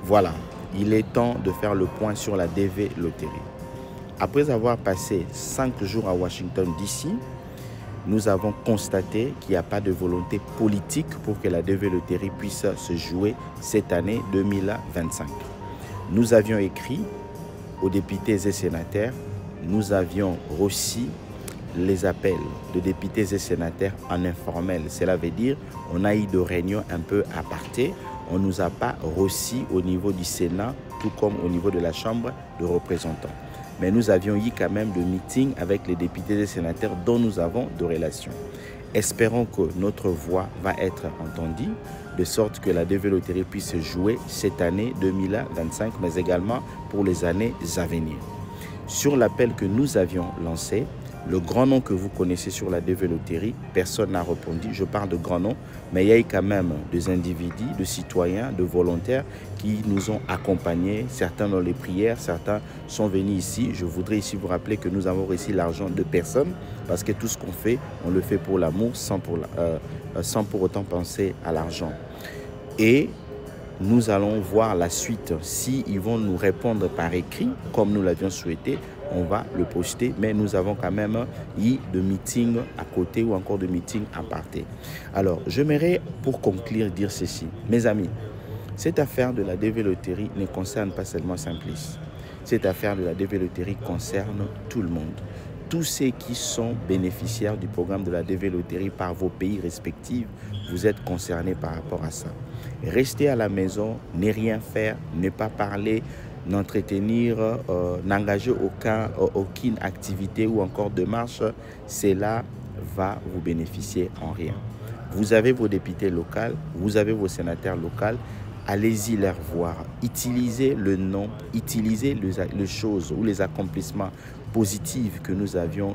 Voilà, il est temps de faire le point sur la DV Loterie. Après avoir passé 5 jours à Washington DC, nous avons constaté qu'il n'y a pas de volonté politique pour que la DV Loterie puisse se jouer cette année 2025. Nous avions écrit aux députés et sénateurs, nous avions reçu les appels de députés et sénateurs en informel. Cela veut dire on a eu des réunions un peu apartées. On ne nous a pas reçus au niveau du Sénat, tout comme au niveau de la Chambre de représentants. Mais nous avions eu quand même des meetings avec les députés et sénateurs dont nous avons des relations. Espérons que notre voix va être entendue, de sorte que la DV Loterie puisse jouer cette année 2025, mais également pour les années à venir. Sur l'appel que nous avions lancé, le grand nom que vous connaissez sur la DV Loterie, personne n'a répondu. Je parle de grand nom, mais il y a eu quand même des individus, de citoyens, de volontaires qui nous ont accompagnés, certains dans les prières, certains sont venus ici. Je voudrais ici vous rappeler que nous avons reçu l'argent de personne, parce que tout ce qu'on fait, on le fait pour l'amour, sans pour autant penser à l'argent. Et nous allons voir la suite. S'ils vont nous répondre par écrit, comme nous l'avions souhaité, on va le poster, mais nous avons quand même eu de meetings à côté ou encore de meetings à partir. Alors, j'aimerais pour conclure dire ceci. Mes amis, cette affaire de la DV Loterie ne concerne pas seulement Simplice. Cette affaire de la DV Loterie concerne tout le monde. Tous ceux qui sont bénéficiaires du programme de la DV Loterie par vos pays respectifs, vous êtes concernés par rapport à ça. Restez à la maison, ne rien faire, ne pas parler, n'entretenir, n'engager aucune activité ou encore démarche, cela va vous bénéficier en rien. Vous avez vos députés locaux, vous avez vos sénateurs locaux, allez-y les voir, utilisez le nom, utilisez les choses ou les accomplissements positifs que nous avions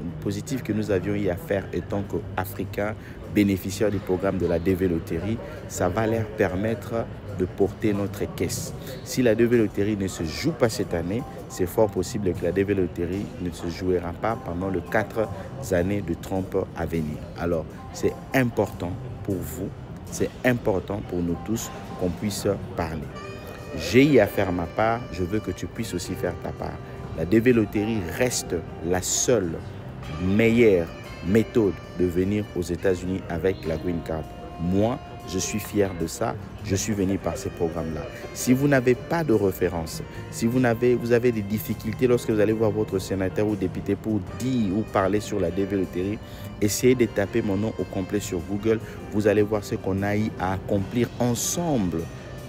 eu à faire étant qu'Africains bénéficiaires du programme de la DV Loterie. Ça va leur permettre de porter notre caisse. Si la DV Loterie ne se joue pas cette année, c'est fort possible que la DV Loterie ne se jouera pas pendant les 4 années de Trump à venir. Alors, c'est important pour vous, c'est important pour nous tous qu'on puisse parler. J'ai eu à faire ma part, je veux que tu puisses aussi faire ta part. La DV Loterie reste la seule meilleure méthode de venir aux États-Unis avec la Green Card. Moi, je suis fier de ça. Je suis venu par ces programmes-là. Si vous n'avez pas de référence, si vous avez des difficultés lorsque vous allez voir votre sénateur ou député pour dire ou parler sur la DV Loterie, essayez de taper mon nom au complet sur Google. Vous allez voir ce qu'on a eu à accomplir ensemble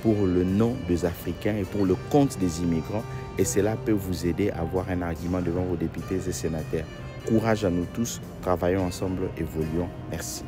pour le nom des Africains et pour le compte des immigrants. Et cela peut vous aider à avoir un argument devant vos députés et sénateurs. Courage à nous tous, travaillons ensemble, évoluons. Merci.